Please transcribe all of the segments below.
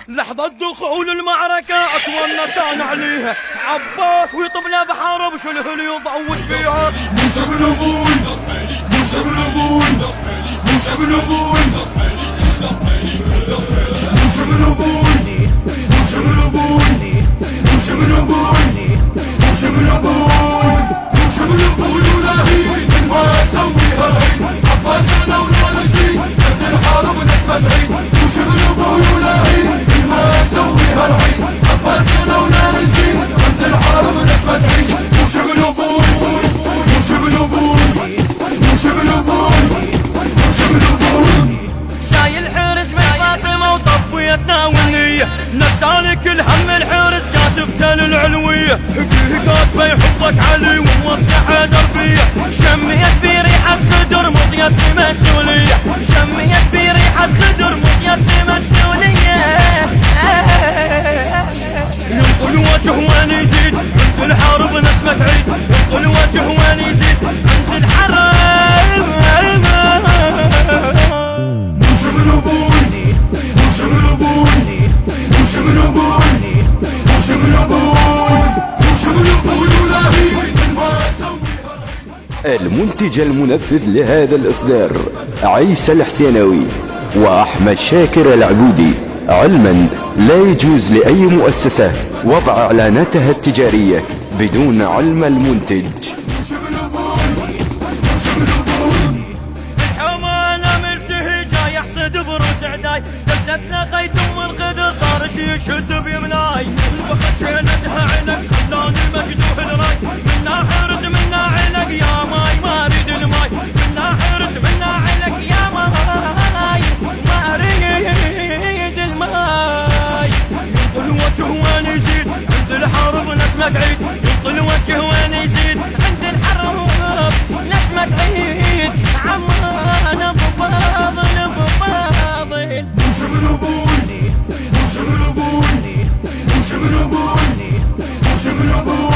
لحظة دخول المعركة أكوى النسان عليها عباس ويطبنا بحرب شنو اللي يضوج فيها. موسى بن ابوي موسى بن ابوي موسى بن ابوي موسى بن ابوي موسى بن ابوي موسى بن ابوي موسى بن ابوي موسى بن ابوي الهي ما اسويها العيد عباس انا ولا نسيت قد الحرب نسمة عيد. موسى بن ابوي الهي ما اسويها العيد عباس انا ولا نسيت قد الحرب نسمة عيد. موسى بن ابوي موسى بن ابوي موسى بن ابوي موسى بن ابوي شايل حرس من فاطمة وطفيتنا والنية نسالك الهم الحرس كاتبته للعلوية حقيه كاتبه يحبك علي وموسعه دربية شميت بريحة خدر مضيت بمسؤولية شميت بريحة خدر مضيت بمسؤولية ينقل وجه وين يزيد عند الحرب نسمة عيد ينقل وجه وين يزيد عند الحرب. موسى بن ابوي موسى بن ابوي موسى بن ابوي موسى بن ابوي موسى بن ابوي الهي ما اسويها. المنتج المنفذ لهذا الإصدار عيسى الحسيناوي وأحمد شاكر العبودي. علما لا يجوز لأي مؤسسة وضع إعلاناتها التجارية بدون علم المنتج. موسى بن ابوي موسى بن ابوي الحمانة ملتهي جاي يحسد بروس عداي دزت له خيتم الغدر طارش يشد بيمناي البخت شندها عنك خلاني مشدوه الراي منا حرس منا علق يا ماي ما اريد الماي منا حرس منا علق يا ماي ما اريد الماي. ينطل وجه وين يزيد عند الحرب نسمة عيد ينطل وجه وين يزيد عند الحرب نسمة عيد عمان ابو فاضل ابو فاضل. موسى بن ابوي موسى بن ابوي موسى بن ابوي موسى بن ابوي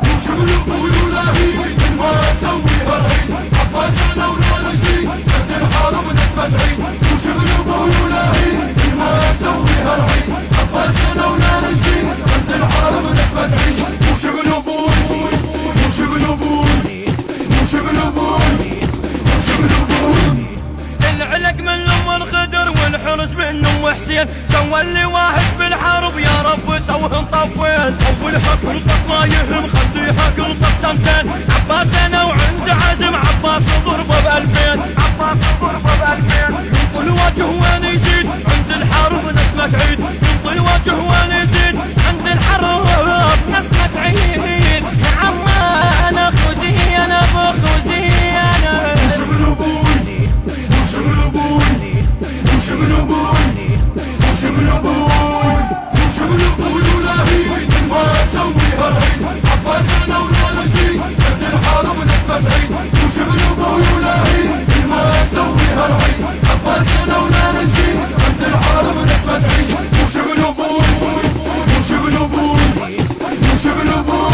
موسى بن ابوي الهي ما اسويها العيد عباس انا ولا نسيت قد الحرب نسمة عيد. موسى بن ابوي الهي ما اسويها العيد عباس انا ولا نسيت قد الحرب نسمة عيد. موسى بن ابوي موسى بن ابوي موسى بن ابوي موسى بن ابوي العلق من ام الخدر والحرس من ام حسين سوى اللي واحش بالحرب يا رب سوهم طفين اول حكم طف ما يهم خلي حكم طف سنتين عباس انا وعند عزم عباس ضربه بألفين عباس ضربه بألفين. ينطل وجه وين يزيد عند الحرب نسمة عيد ينطل وجه وين يزيد عند الحرب نسمة عيد عمان اخو زين ابو زين. موسى بن ابوي موسى بن ابوي موسى بن ابوي موسى بن ابوي موسى بن ابوي الهي ما اسويها العيد عباس انا ولا نسيت قد الحرب نسمة عيد. موسى بن ابوي الهي ما اسويها العيد عباس انا ولا نسيت قد الحرب نسمة عيد. موسى بن ابوي موسى بن ابوي موسى بن ابوي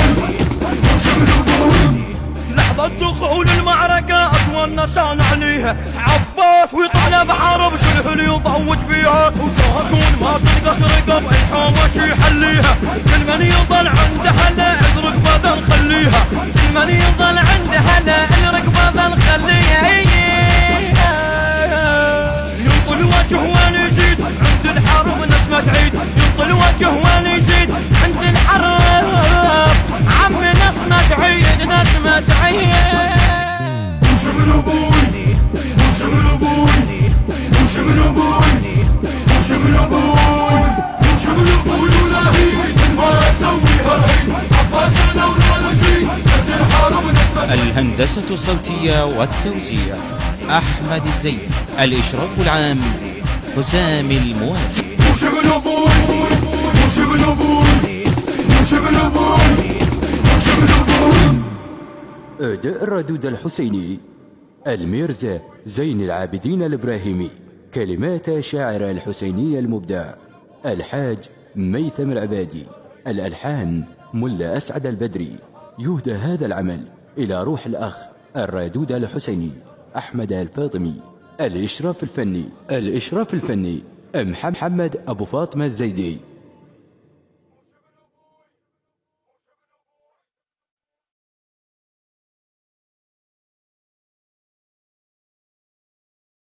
موسى بن ابوي لحظة دخول المعركة أقوى النسان عليها عباس ويطلع بحرب شنو اللي يضوج فيها وجاكون ما تنقص رقب الحومة شي يحليها كل من يظل عنده هلا الرقبة بنخليها كل من يظل عنده هلا الرقبة بنخليها. ينطل وجه وين يزيد عند الحرب نسمة عيد ينطل وجه وين يزيد عند الحرب عم نسمة عيد نسمة عيد. موسى بن ابوي موسى بن ابوي موسى بن ابوي موسى بن ابوي موسى بن ابوي الهي ما اسويها العيد عباس انا ولا نسيت قد الحرب نسمة. الهندسة الصوتية والتوزيع أحمد الزين. الإشراف العام حسام الموافي. موسى بن ابوي موسى بن ابوي موسى بن ابوي موسى بن ابوي. أداء الردود الحسيني الميرزا زين العابدين الإبراهيمي. كلمات شاعر الحسيني المبدع الحاج ميثم العبادي. الألحان ملا أسعد البدري. يهدى هذا العمل إلى روح الأخ الردود الحسيني أحمد الفاطمي. الإشراف الفني محمد أبو فاطمة الزيدي.